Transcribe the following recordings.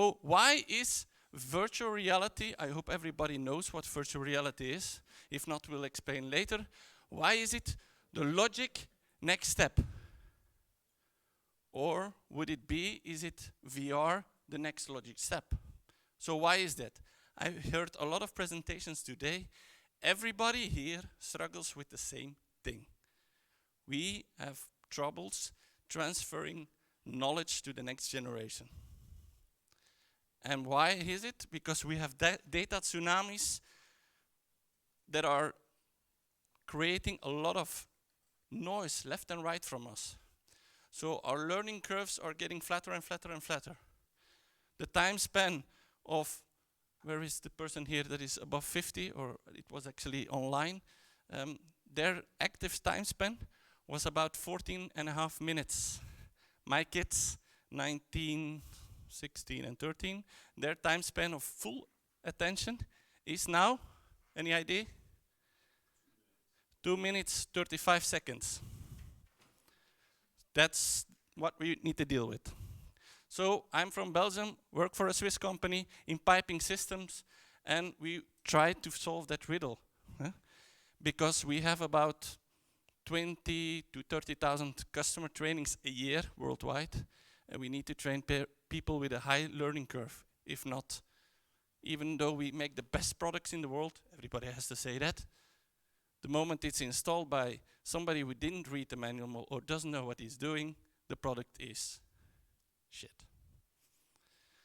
So why is virtual reality, I hope everybody knows what virtual reality is. If not, we'll explain later. Why is it the logic next step? Or would it be, is it VR the next logic step? So why is that? I heard a lot of presentations today. Everybody here struggles with the same thing. We have troubles transferring knowledge to the next generation. And why is it? Because we have data tsunamis that are creating a lot of noise left and right from us. So our learning curves are getting flatter and flatter and flatter. The time span of, where is the person here that is above 50, or it was actually online, their active time span was about 14.5 minutes. My kids, 19, 16 and 13, their time span of full attention is now, any idea? 2 minutes, 35 seconds. That's what we need to deal with. So I'm from Belgium, work for a Swiss company in piping systems, and we try to solve that riddle. Because we have about 20 to 30,000 customer trainings a year worldwide, and we need to train people with a high learning curve. If not, even though we make the best products in the world, everybody has to say that, the moment it's installed by somebody who didn't read the manual or doesn't know what he's doing, the product is shit.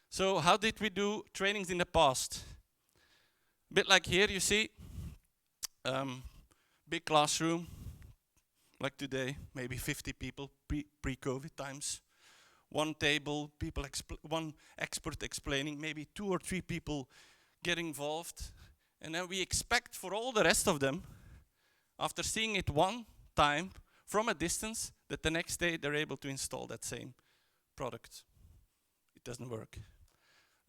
So how did we do trainings in the past? A bit like here, you see, big classroom, like today, maybe 50 people, pre-COVID times. One table, one expert explaining, maybe 2 or 3 people get involved. And then we expect for all the rest of them, after seeing it one time from a distance, that the next day they're able to install that same product. It doesn't work.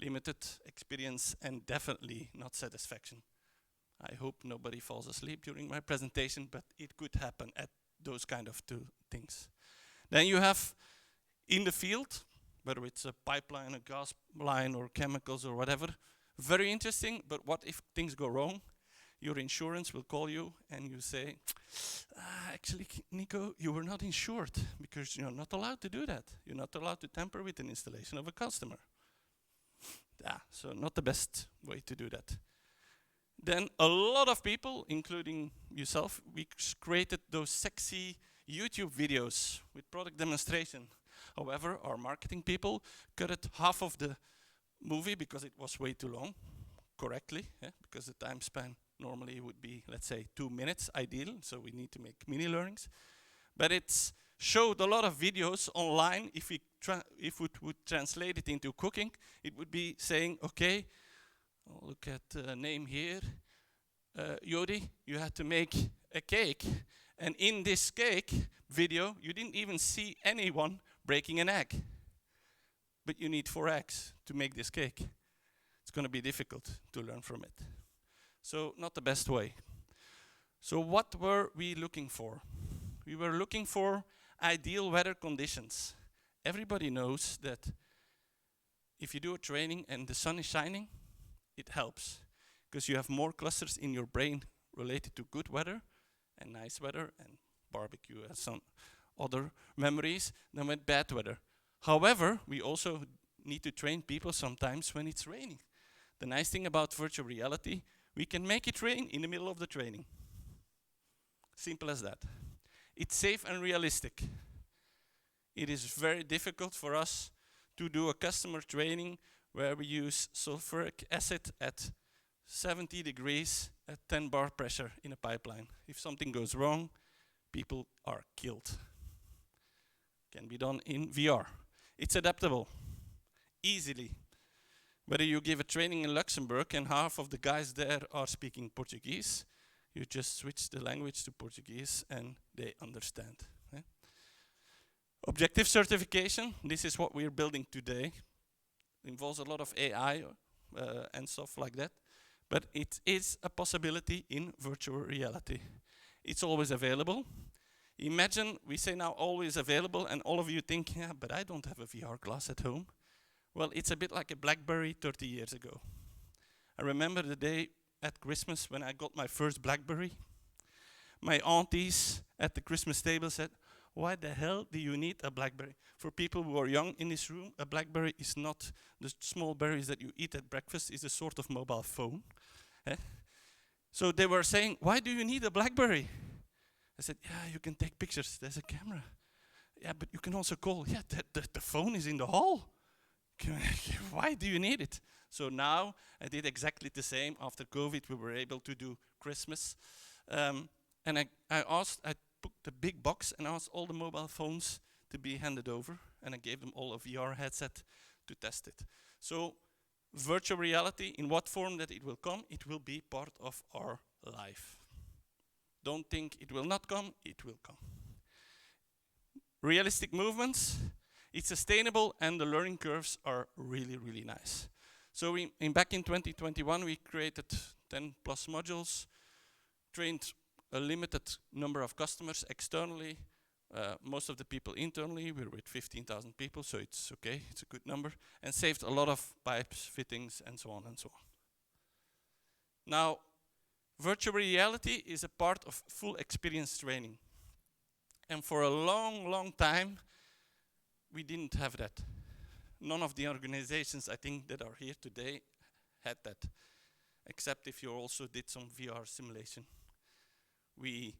Limited experience and definitely not satisfaction. I hope nobody falls asleep during my presentation, but it could happen at those kind of 2 things. Then you have in the field, whether it's a pipeline, a gas line, or chemicals or whatever, very interesting, but what if things go wrong? Your insurance will call you and you say, actually, Niko, you were not insured because you're not allowed to do that. You're not allowed to tamper with an installation of a customer. So not the best way to do that. Then a lot of people, including yourself, we created those sexy YouTube videos with product demonstration. However, our marketing people cut half of the movie because it was way too long, correctly, because the time span normally would be, let's say, 2 minutes ideal, so we need to make mini learnings. But it showed a lot of videos online. If we would translate it into cooking, it would be saying, okay, look at the name here, Yodi, you had to make a cake. And in this cake video, you didn't even see anyone breaking an egg. But you need 4 eggs to make this cake. It's going to be difficult to learn from it. So not the best way. So what were we looking for? We were looking for ideal weather conditions. Everybody knows that if you do a training and the sun is shining, it helps. Because you have more clusters in your brain related to good weather and nice weather and barbecue and some other memories than with bad weather. However, we also need to train people sometimes when it's raining. The nice thing about virtual reality, we can make it rain in the middle of the training. Simple as that. It's safe and realistic. It is very difficult for us to do a customer training where we use sulfuric acid at 70 degrees at 10 bar pressure in a pipeline. If something goes wrong, people are killed. Can be done in VR. It's adaptable, easily. Whether you give a training in Luxembourg and half of the guys there are speaking Portuguese, you just switch the language to Portuguese and they understand. Objective certification, this is what we're building today. It involves a lot of AI and stuff like that. But it is a possibility in virtual reality. It's always available. Imagine we say now always available and all of you think, yeah, but I don't have a VR glass at home. Well, it's a bit like a BlackBerry 30 years ago. I remember the day at Christmas when I got my first BlackBerry. My aunties at the Christmas table said, "Why the hell do you need a BlackBerry?" For people who are young in this room, a BlackBerry is not the small berries that you eat at breakfast, it's a sort of mobile phone. So they were saying, "Why do you need a BlackBerry?" I said, "Yeah, you can take pictures, there's a camera." "Yeah, but you can also call." "Yeah, the phone is in the hall. Why do you need it?" So now I did exactly the same. After COVID, we were able to do Christmas. And I took the big box and asked all the mobile phones to be handed over, and I gave them all a VR headset to test it. So virtual reality, in what form that it will come, it will be part of our life. Don't think it will not come, it will come. Realistic movements, it's sustainable, and the learning curves are really, really nice. So back in 2021, we created 10 plus modules, trained a limited number of customers externally, most of the people internally. We're with 15,000 people, so it's okay, it's a good number, and saved a lot of pipes, fittings, and so on and so on. Now, virtual reality is a part of full experience training. And for a long, long time, we didn't have that. None of the organizations, I think, that are here today had that, except if you also did some VR simulation. We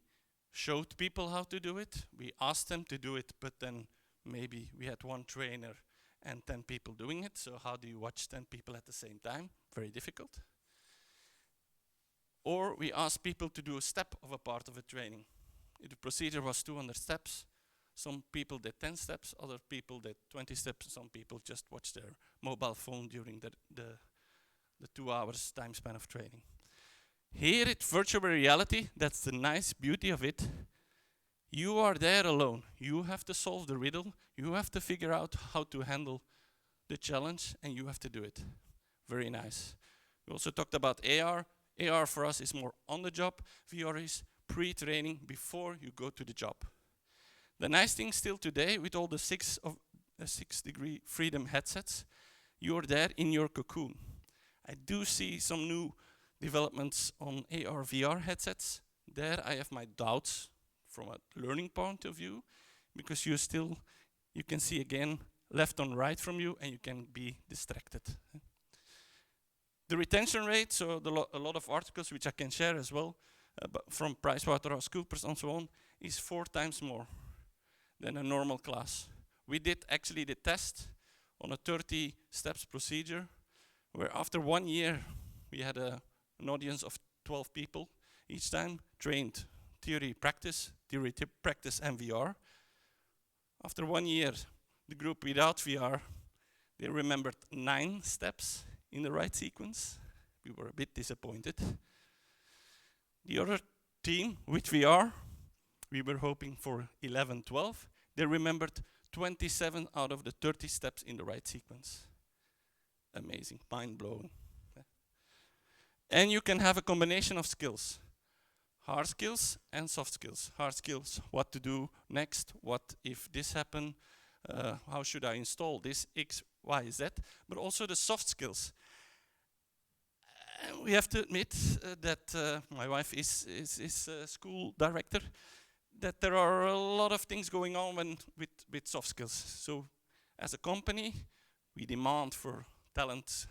showed people how to do it, we asked them to do it, but then maybe we had one trainer and 10 people doing it, so how do you watch 10 people at the same time? Very difficult. Or we asked people to do a step of a part of a training. If the procedure was 200 steps, some people did 10 steps, other people did 20 steps, some people just watched their mobile phone during the 2 hours time span of training. Here at virtual reality, that's the nice beauty of it. You are there alone. You have to solve the riddle. You have to figure out how to handle the challenge, and you have to do it. Very nice. We also talked about AR. AR for us is more on the job. VR is pre-training before you go to the job. The nice thing still today, with all the 6-degree freedom headsets, you're there in your cocoon. I do see some new developments on AR, VR headsets. There I have my doubts from a learning point of view, because you can see again left and right from you, and you can be distracted. The retention rate, so a lot of articles which I can share as well, from PricewaterhouseCoopers and so on, is 4 times more than a normal class. We did actually the test on a 30 steps procedure, where after 1 year we had an audience of 12 people each time, trained theory, practice and VR. After 1 year, the group without VR, they remembered 9 steps in the right sequence. We were a bit disappointed. The other team with VR, we were hoping for 11, 12. They remembered 27 out of the 30 steps in the right sequence. Amazing, mind-blowing. And you can have a combination of skills. Hard skills and soft skills. Hard skills, what to do next, what if this happen, how should I install this, X, Y, Z, but also the soft skills. We have to admit that my wife is a school director, that there are a lot of things going on with soft skills. So as a company, we demand for talents,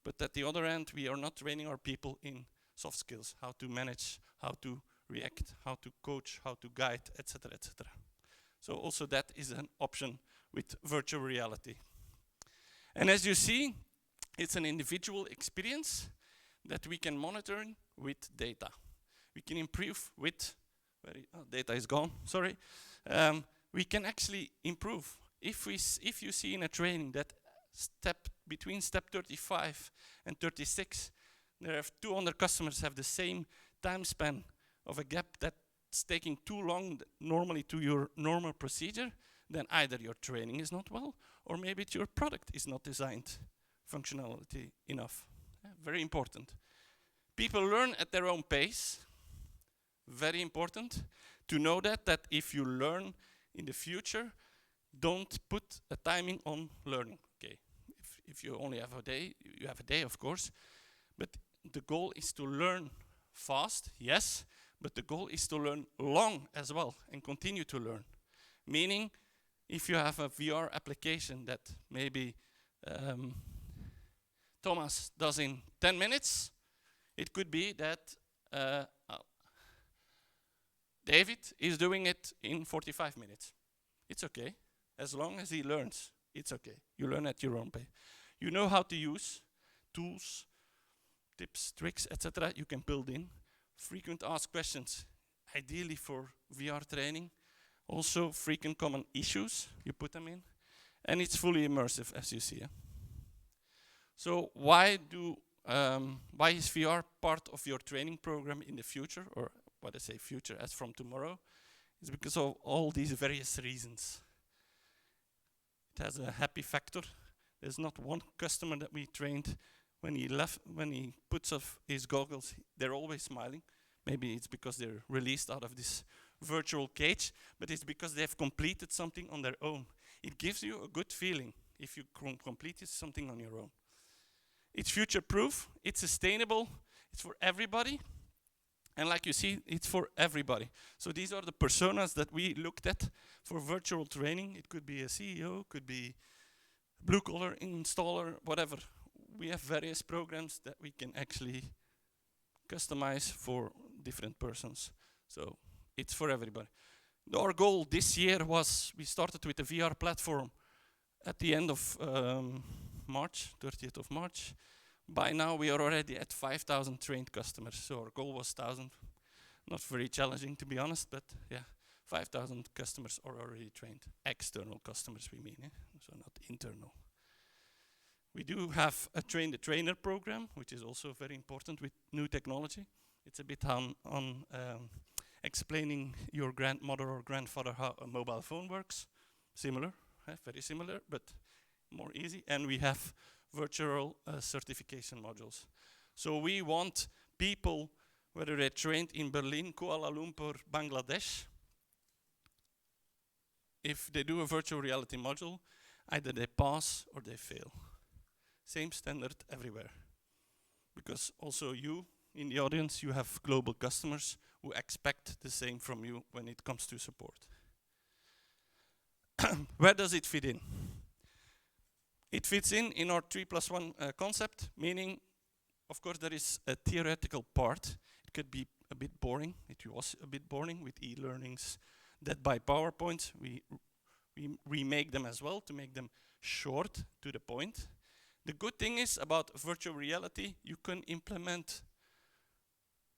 but at the other end, we are not training our people in soft skills, how to manage, how to react, how to coach, how to guide, etc., etc. So also that is an option with virtual reality. And as you see, it's an individual experience that we can monitor with data. We can improve with, data is gone, sorry. We can actually improve. If you see in a training that between step 35 and 36, there are 200 customers have the same time span of a gap that's taking too long normally to your normal procedure, then either your training is not well, or maybe your product is not designed functionality enough. Very important. People learn at their own pace. Very important to know that if you learn in the future, don't put a timing on learning. Okay, if you only have a day, you have a day, of course, but the goal is to learn fast, yes, but the goal is to learn long as well and continue to learn. Meaning, if you have a VR application that maybe Thomas does in 10 minutes, it could be that David is doing it in 45 minutes. It's okay. As long as he learns, it's okay. You learn at your own pace. You know how to use tools, tips, tricks, etc. You can build in. Frequent asked questions, ideally for VR training. Also frequent common issues, you put them in. And it's fully immersive, as you see. So why is VR part of your training program in the future, or what I say future as from tomorrow? It's because of all these various reasons. It has a happy factor. There's not one customer that we trained when he puts off his goggles, they're always smiling. Maybe it's because they're released out of this virtual cage, but it's because they've completed something on their own. It gives you a good feeling if you completed something on your own. It's future-proof, it's sustainable, it's for everybody. And like you see, it's for everybody. So these are the personas that we looked at for virtual training. It could be a CEO, could be blue-collar installer, whatever. We have various programs that we can actually customize for different persons. So it's for everybody. Our goal this year was, we started with a VR platform at the end of March, 30th of March. By now we are already at 5,000 trained customers. So our goal was 1,000. Not very challenging, to be honest, but yeah, 5,000 customers are already trained. External customers, we mean, so not internal. We do have a train the trainer program, which is also very important with new technology. It's a bit on explaining your grandmother or grandfather how a mobile phone works. Similar, very similar, but more easy. And we have virtual certification modules. So we want people, whether they're trained in Berlin, Kuala Lumpur, Bangladesh, if they do a virtual reality module, either they pass or they fail. Same standard everywhere. Because also you, in the audience, you have global customers who expect the same from you when it comes to support. Where does it fit in? It fits in our 3+1 concept, meaning, of course, there is a theoretical part. It could be a bit boring. It was a bit boring with e-learnings that by PowerPoint. We remake them as well to make them short, to the point. The good thing is about virtual reality, you can implement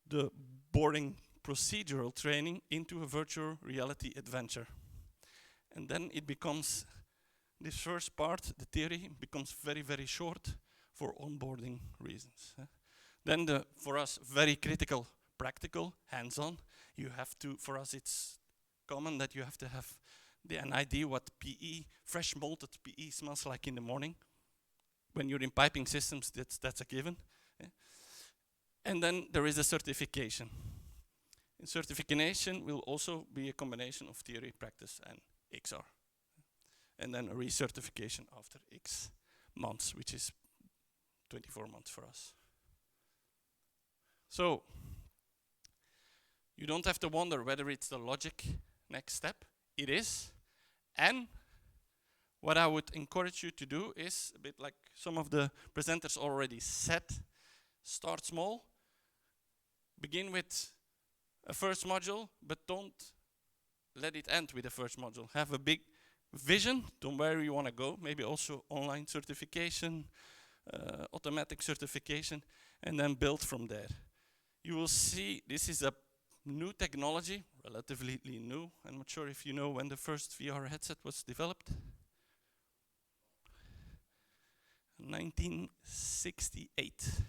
the boring procedural training into a virtual reality adventure. And then it becomes, this first part, the theory, becomes very, very short for onboarding reasons. Then for us, very critical, practical, hands-on. You have to, for us it's common that you have to have an idea what PE, fresh malted PE smells like in the morning. When you're in piping systems, that's a given. And then there is a certification. And certification will also be a combination of theory, practice, and XR. And then a recertification after X months, which is 24 months for us. So, you don't have to wonder whether it's the logic next step. It is. And what I would encourage you to do is, a bit like some of the presenters already said, start small, begin with a first module, but don't let it end with the first module. Have a big vision to where you want to go, maybe also online certification, automatic certification, and then build from there. You will see this is a new technology, relatively new. I'm not sure if you know when the first VR headset was developed. 1968.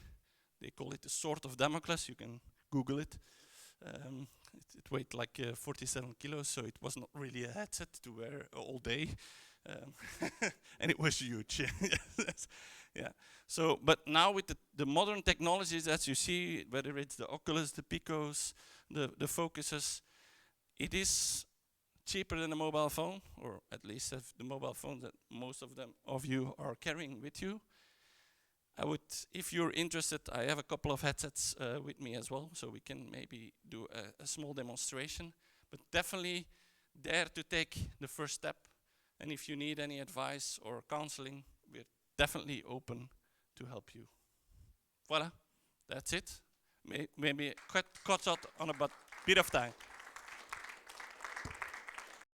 They call it the Sword of Damocles. You can Google it. It weighed like 47 kilos, so it was not really a headset to wear all day. And it was huge. Yeah. So, but now with the modern technologies, as you see, whether it's the Oculus, the Picos, the Focuses, it is cheaper than a mobile phone, or at least the mobile phone that most of you are carrying with you. I would, if you're interested, I have a couple of headsets with me as well, so we can maybe do a small demonstration. But definitely dare to take the first step. And if you need any advice or counseling, we're definitely open to help you. Voilà, that's it. Maybe cut out on a bit of time.